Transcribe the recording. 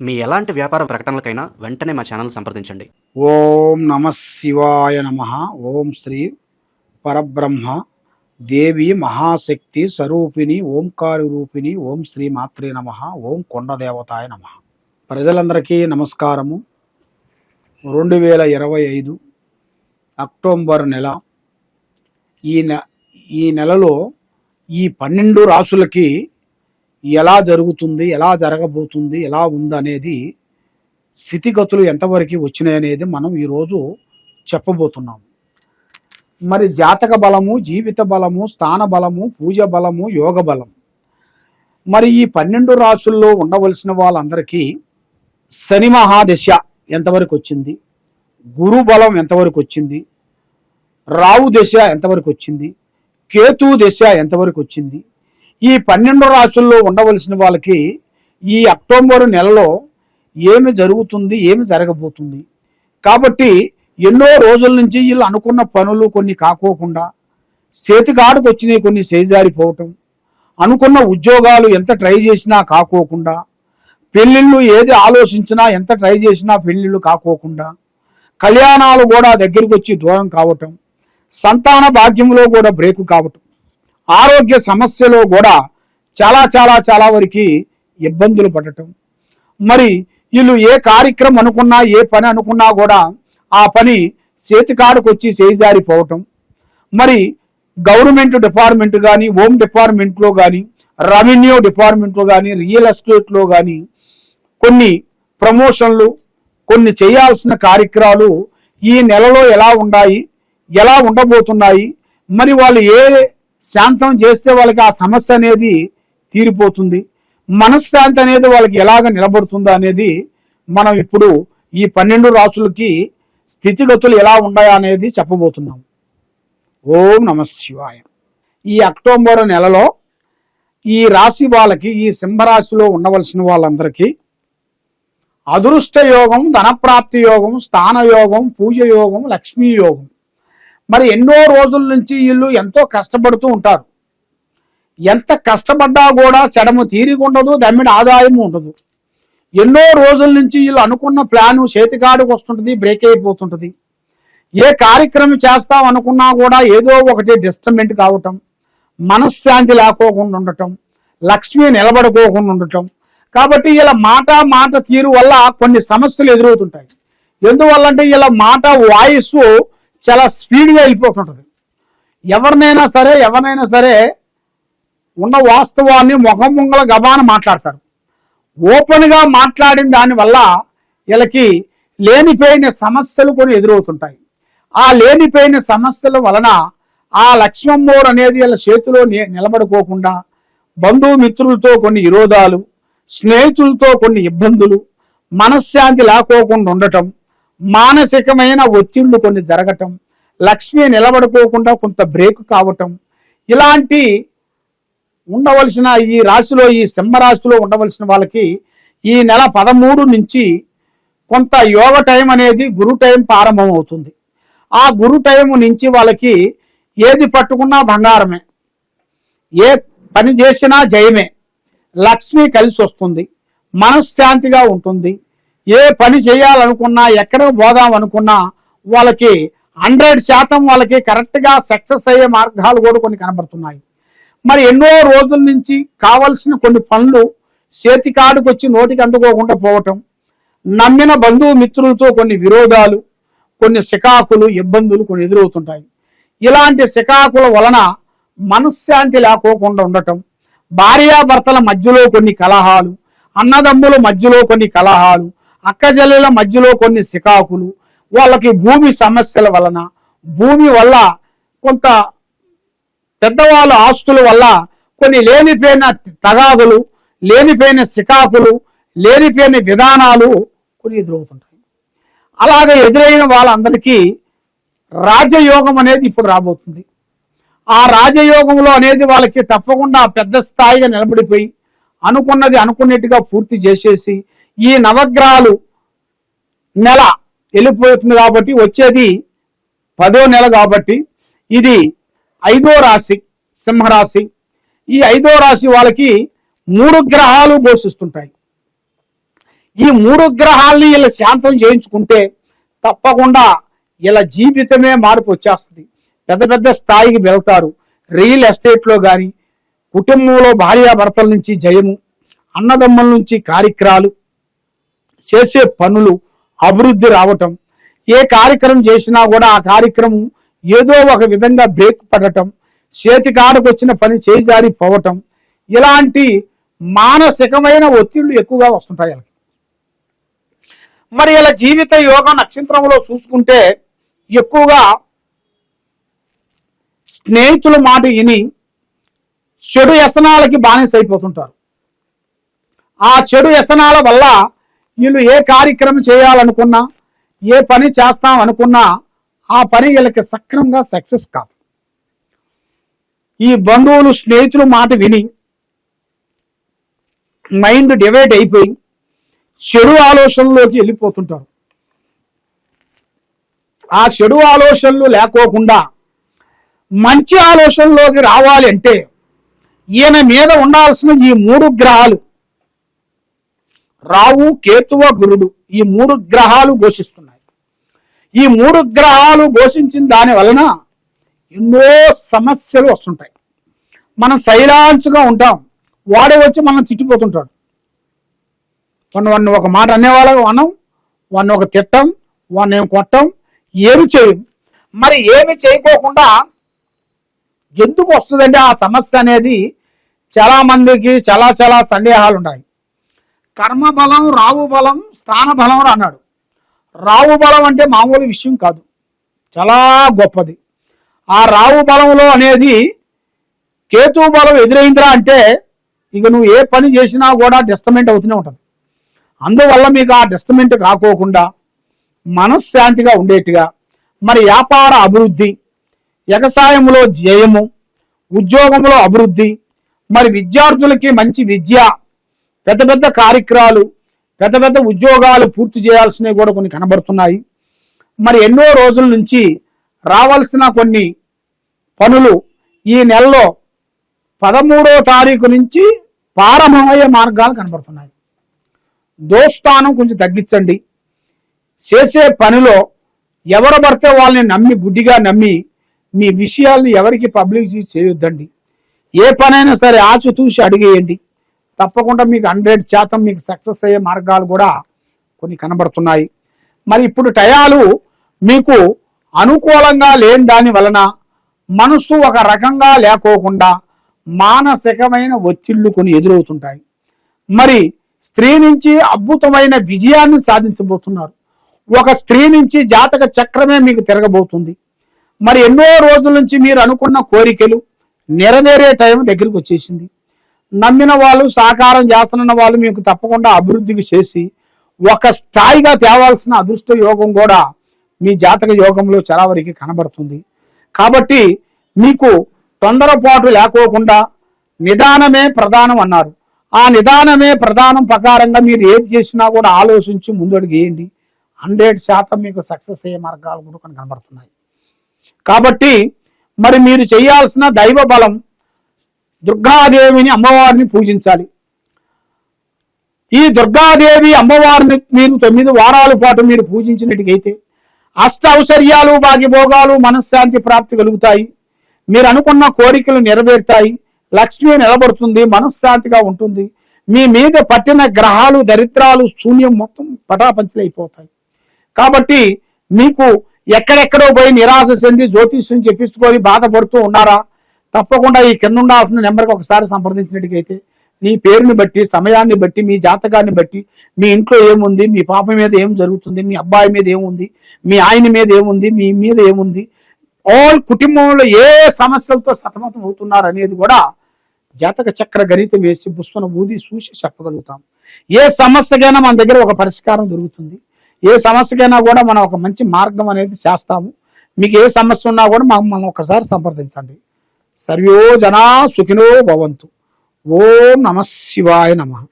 మీ ఎలాంటి వ్యాపార ప్రకటనలకైనా వెంటనే మా ఛానల్ సంప్రదించండి. ఓం నమ శివాయ నమ. ఓం శ్రీ పరబ్రహ్మ దేవి మహాశక్తి స్వరూపిణి ఓంకారి రూపిణి ఓం శ్రీ మాత్రే నమ. ఓం కొండదేవతాయ నమ. ప్రజలందరికీ నమస్కారము. 2025 అక్టోబర్ నెల. ఈ నెలలో ఈ 12 రాసులకి ఎలా జరుగుతుంది, ఎలా జరగబోతుంది, ఎలా ఉందనేది, స్థితిగతులు ఎంతవరకు వచ్చినాయనేది మనం ఈరోజు చెప్పబోతున్నాం. మరి జాతక బలము, జీవిత బలము, స్థాన బలము, పూజ బలము, యోగ బలం. మరి ఈ 12 రాసుల్లో ఉండవలసిన వాళ్ళందరికీ శని మహాదశ ఎంతవరకు వచ్చింది, గురు బలం ఎంతవరకు వచ్చింది, రావు దశ ఎంతవరకు వచ్చింది, కేతు దశ ఎంతవరకు వచ్చింది, ఈ 12 రాసుల్లో ఉండవలసిన వాళ్ళకి ఈ అక్టోబర్ నెలలో ఏమి జరుగుతుంది, ఏమి జరగబోతుంది. కాబట్టి ఎన్నో రోజుల నుంచి వీళ్ళు అనుకున్న పనులు కొన్ని కాకోకుండా, చేతికాడుకు వచ్చినాయి కొన్ని చేజారిపోవటం, అనుకున్న ఉద్యోగాలు ఎంత ట్రై చేసినా కాకోకుండా, పెళ్ళిళ్ళు ఏది ఆలోచించినా ఎంత ట్రై చేసినా పెళ్ళిళ్ళు కాకోకుండా, కళ్యాణాలు కూడా దగ్గరికి వచ్చి దూరం కావటం, సంతాన భాగ్యంలో కూడా బ్రేకు కావటం, ఆరోగ్య సమస్యలో కూడా చాలా వరకు ఇబ్బందులు పడటం. మరి వీళ్ళు ఏ కార్యక్రమం అనుకున్నా, ఏ పని అనుకున్నా కూడా ఆ పని చేతికాడుకు వచ్చి చేజారిపోవటం. మరి గవర్నమెంట్ డిపార్ట్మెంట్ కానీ, హోమ్ డిపార్ట్మెంట్లో కానీ, రెవెన్యూ డిపార్ట్మెంట్లో కానీ, రియల్ ఎస్టేట్లో కానీ కొన్ని ప్రమోషన్లు, కొన్ని చేయాల్సిన కార్యక్రమాలు ఈ నెలలో ఎలా ఉన్నాయి, ఎలా ఉండబోతున్నాయి, మరి వాళ్ళు ఏ శాంతం చేస్తే వాళ్ళకి ఆ సమస్య అనేది తీరిపోతుంది, మనశ్శాంతి అనేది వాళ్ళకి ఎలాగ నిలబడుతుందో అనేది మనం ఇప్పుడు ఈ 12 రాసులకి స్థితిగతులు ఎలా ఉన్నాయా అనేది చెప్పబోతున్నాం. ఓం నమ శివాయ. ఈ అక్టోబర్ నెలలో ఈ రాశి వాళ్ళకి, ఈ సింహరాశిలో ఉండవలసిన వాళ్ళందరికీ అదృష్ట యోగం, ధనప్రాప్తి యోగం, స్థాన యోగం, పూజ యోగం, లక్ష్మీ యోగం. మరి ఎన్నో రోజుల నుంచి వీళ్ళు ఎంతో కష్టపడుతూ ఉంటారు. ఎంత కష్టపడ్డా కూడా చెడము తీరిక ఉండదు, దమ్మిడి ఆదాయం ఉండదు. ఎన్నో రోజుల నుంచి వీళ్ళు అనుకున్న ప్లాను చేతికాడుకు వస్తుంటుంది, బ్రేక్ అయిపోతుంటుంది. ఏ కార్యక్రమం చేస్తాం అనుకున్నా కూడా ఏదో ఒకటి డిస్టర్బెంట్ కావటం, మనశ్శాంతి లేకోకుండా ఉండటం, లక్ష్మి నిలబడుకోకుండా ఉండటం. కాబట్టి ఇలా మాట తీరు వల్ల కొన్ని సమస్యలు ఎదురవుతుంటాయి. ఎందువల్లంటే ఇలా మాట వాయిస్ చాలా స్పీడ్గా వెళ్ళిపోతుంటుంది. ఎవరినైనా సరే ఉన్న వాస్తవాన్ని ముఖం ముంగల గబాన మాట్లాడతారు. ఓపెన్గా మాట్లాడిన దానివల్ల వీళ్ళకి లేనిపోయిన సమస్యలు కొన్ని ఎదురవుతుంటాయి. ఆ లేనిపోయిన సమస్యల వలన ఆ లక్ష్మమ్మోరు అనేది వీళ్ళ చేతిలో నిలబడుకోకుండా, బంధుమిత్రులతో కొన్ని విరోధాలు, స్నేహితులతో కొన్ని ఇబ్బందులు, మనశ్శాంతి లేకోకుండా ఉండటం, మానసికమైన ఒత్తిళ్లు కొన్ని జరగటం, లక్ష్మి నిలబడుకోకుండా కొంత బ్రేక్ కావటం, ఇలాంటి ఉండవలసిన ఈ రాశిలో, ఈ సింహరాశిలో ఉండవలసిన వాళ్ళకి ఈ నెల 13 నుంచి కొంత యోగ టైం అనేది గురు టైం ప్రారంభం అవుతుంది. ఆ గురు టైం నుంచి వాళ్ళకి ఏది పట్టుకున్నా బంగారమే, ఏ పని చేసినా జయమే, లక్ష్మి కలిసి వస్తుంది, మనశ్శాంతిగా ఉంటుంది. ఏ పని చేయాలనుకున్నా, ఎక్కడికి పోదాం అనుకున్నా వాళ్ళకి 100% వాళ్ళకి కరెక్ట్గా సక్సెస్ అయ్యే మార్గాలు కూడా కొన్ని కనబడుతున్నాయి. మరి ఎన్నో రోజుల నుంచి కావలసిన కొన్ని పనులు చేతికాడుకు వచ్చి నోటికి అందుకోకుండా పోవటం, నమ్మిన బంధుమిత్రులతో కొన్ని విరోధాలు, కొన్ని సికాకులు, ఇబ్బందులు కొన్ని ఎదురవుతుంటాయి. ఇలాంటి సికాకుల వలన మనశ్శాంతి లేకోకుండా ఉండటం, భార్యాభర్తల మధ్యలో కొన్ని కలహాలు, అన్నదమ్ముల మధ్యలో కొన్ని కలహాలు, అక్కజల్లెల మధ్యలో కొన్ని సికాకులు, వాళ్ళకి భూమి సమస్యల వలన, భూమి వల్ల కొంత పెద్దవాళ్ళ ఆస్తుల వల్ల కొన్ని లేనిపోయిన తగాదులు, లేనిపోయిన సికాకులు, లేనిపోయిన విధానాలు కొన్ని ఎదురవుతుంటాయి. అలాగే ఎదురైన వాళ్ళందరికీ రాజయోగం అనేది ఇప్పుడు రాబోతుంది. ఆ రాజయోగంలో అనేది వాళ్ళకి తప్పకుండా పెద్ద స్థాయిగా నిలబడిపోయి అనుకున్నది అనుకున్నట్టుగా పూర్తి చేసేసి, ఈ నవగ్రహాలు నెల వెళ్ళిపోతుంది కాబట్టి వచ్చేది 10వ నెల కాబట్టి ఇది 5వ రాశి సింహరాశి. ఈ 5వ రాశి వాళ్ళకి 3 గ్రహాలు ఘోషిస్తుంటాయి. ఈ 3 గ్రహాలని ఇలా శాంతం చేయించుకుంటే తప్పకుండా ఇలా జీవితమే మార్పు వచ్చేస్తుంది. పెద్ద పెద్ద స్థాయికి వెళ్తారు. రియల్ ఎస్టేట్లో కానీ, కుటుంబంలో భార్యాభర్తల నుంచి జయము, అన్నదమ్ముల నుంచి కార్యక్రమాలు, చేసే పనులు అభివృద్ధి రావటం, ఏ కార్యక్రమం చేసినా కూడా ఆ కార్యక్రమం ఏదో ఒక విధంగా బ్రేక్ పడటం, చేతి కాడకు వచ్చిన పని చేజారి పోవటం, ఇలాంటి మానసికమైన ఒత్తిళ్లు ఎక్కువగా వస్తుంటాయి వాళ్ళకి. మరి ఇలా జీవిత యోగ నక్షత్రంలో చూసుకుంటే ఎక్కువగా స్నేహితుల మాట విని చెడు వ్యసనాలకి బానిస అయిపోతుంటారు. ఆ చెడు వ్యసనాల వల్ల వీళ్ళు ఏ కార్యక్రమం చేయాలనుకున్నా, ఏ పని చేస్తాం అనుకున్నా ఆ పని వీళ్ళకి సక్రమంగా సక్సెస్ కాదు. ఈ బంధువులు స్నేహితులు మాట విని మైండ్ డివైడ్ అయిపోయి చెడు ఆలోచనలోకి వెళ్ళిపోతుంటారు. ఆ చెడు ఆలోచనలు లేకోకుండా మంచి ఆలోచనలోకి రావాలి అంటే ఈయన మీద ఉండాల్సిన ఈ 3 గ్రహాలు, రావు, కేతువ, గురుడు, ఈ 3 గ్రహాలు ఘోషిస్తున్నాయి. ఈ 3 గ్రహాలు ఘోషించిన దాని వలన ఎన్నో సమస్యలు వస్తుంటాయి. మనం సైలాంచ్గా ఉంటాం, వాడే వచ్చి మనం తిట్టిపోతుంటాడు. వాడిని ఒక మాట అనేవాళ్ళం అనం, వాడిని ఒక తిట్టం, వాడిని ఏం కొట్టం, ఏమి చేయం. మరి ఏమి చేయకోకుండా ఎందుకు వస్తుందంటే ఆ సమస్య అనేది చాలా మందికి చాలా సందేహాలు ఉన్నాయి. కర్మబలం, రావు బలం, స్థాన బలం అన్నాడు. రావు బలం అంటే మామూలు విషయం కాదు, చాలా గొప్పది. ఆ రావు బలంలో అనేది కేతు బలం ఎదురైందిరా అంటే ఇక నువ్వు ఏ పని చేసినా కూడా డిస్టర్బెంట్ అవుతూనే ఉంటుంది. అందువల్ల మీకు ఆ డిస్టర్బెంట్ కాకోకుండా మనశ్శాంతిగా ఉండేట్టుగా మరి వ్యాపార అభివృద్ధి, వ్యవసాయంలో జయము, ఉద్యోగంలో అభివృద్ధి, మరి విద్యార్థులకి మంచి విద్య, పెద్ద పెద్ద కార్యక్రమాలు, పెద్ద పెద్ద ఉద్యోగాలు పూర్తి చేయాల్సినవి కూడా కొన్ని కనబడుతున్నాయి. మరి ఎన్నో రోజుల నుంచి రావాల్సిన కొన్ని పనులు ఈ నెలలో 13వ తారీఖు నుంచి ప్రారంభమయ్యే మార్గాలు కనబడుతున్నాయి. దోస్తానం కొంచెం తగ్గించండి. చేసే పనిలో ఎవరు పడితే వాళ్ళని నమ్మి, గుడ్డిగా నమ్మి మీ విషయాల్ని ఎవరికి పబ్లిక్ చేయొద్దండి. ఏ పనైనా సరే ఆచితూచి అడిగేయండి. తప్పకుండా మీకు 100% మీకు సక్సెస్ అయ్యే మార్గాలు కూడా కొన్ని కనబడుతున్నాయి. మరి ఇప్పుడు టయాలు మీకు అనుకూలంగా లేని దాని వలన మనసు ఒక రకంగా లేకోకుండా మానసికమైన ఒత్తిళ్లు కొన్ని ఎదురవుతుంటాయి. మరి స్త్రీ నుంచి అద్భుతమైన విజయాన్ని సాధించబోతున్నారు. ఒక స్త్రీ నుంచి జాతక చక్రమే మీకు తిరగబోతుంది. మరి ఎన్నో రోజుల నుంచి మీరు అనుకున్న కోరికలు నెరవేరే టైం దగ్గరికి వచ్చేసింది. నమ్మిన వాళ్ళు, సాకారం చేస్తున్న వాళ్ళు మీకు తప్పకుండా అభివృద్ధికి చేసి ఒక స్థాయిగా తేవాల్సిన అదృష్ట యోగం కూడా మీ జాతక యోగంలో చాలా వరకు కనబడుతుంది. కాబట్టి మీకు తొందరపాటు లేకోకుండా నిదానమే ప్రధానం అన్నారు. ఆ నిదానమే ప్రధానం ప్రకారంగా మీరు ఏది చేసినా కూడా ఆలోచించి ముందడుగు వేయండి. 100% మీకు సక్సెస్ అయ్యే మార్గాలు కూడా కనబడుతున్నాయి. కాబట్టి మరి మీరు చేయాల్సిన దైవ బలం, దుర్గాదేవిని, అమ్మవారిని పూజించాలి. ఈ దుర్గాదేవి అమ్మవారిని మీరు 9 వారాల పాటు మీరు పూజించినట్టుగైతే అష్ట ఔశ్వర్యాలు, భాగ్యభోగాలు, మనశ్శాంతి ప్రాప్తి కలుగుతాయి. మీరు అనుకున్న కోరికలు నెరవేరుతాయి. లక్ష్మి నిలబడుతుంది, మనశ్శాంతిగా ఉంటుంది. మీ మీద పట్టిన గ్రహాలు, దరిద్రాలు, శూన్యం మొత్తం పటాపంచలైపోతాయి. కాబట్టి మీకు ఎక్కడెక్కడో పోయి నిరాశ చెంది జ్యోతిష్యం చెప్పించుకొని బాధపడుతూ ఉన్నారా? తప్పకుండా ఈ కింద ఉండాల్సిన నెంబర్కి ఒకసారి సంప్రదించినట్టుగైతే మీ పేరుని బట్టి, సమయాన్ని బట్టి, మీ జాతకాన్ని బట్టి, మీ ఇంట్లో ఏముంది, మీ పాప మీద ఏం జరుగుతుంది, మీ అబ్బాయి మీద ఏముంది, మీ ఆయన మీద ఏముంది, మీ మీద ఏముంది, ఆల్ కుటుంబంలో ఏ సమస్యలతో సతమతం అవుతున్నారు అనేది కూడా జాతక చక్ర గణితం వేసి పుష్పన ఊది చూసి చెప్పగలుగుతాం. ఏ సమస్యకైనా మన దగ్గర ఒక పరిష్కారం దొరుకుతుంది. ఏ సమస్యకైనా కూడా మనం ఒక మంచి మార్గం అనేది చేస్తాము. మీకు ఏ సమస్య ఉన్నా కూడా మనం ఒకసారి సంప్రదించండి. సర్వో జనా సుఖినో భవంతు. ఓం నమః శివాయ నమః.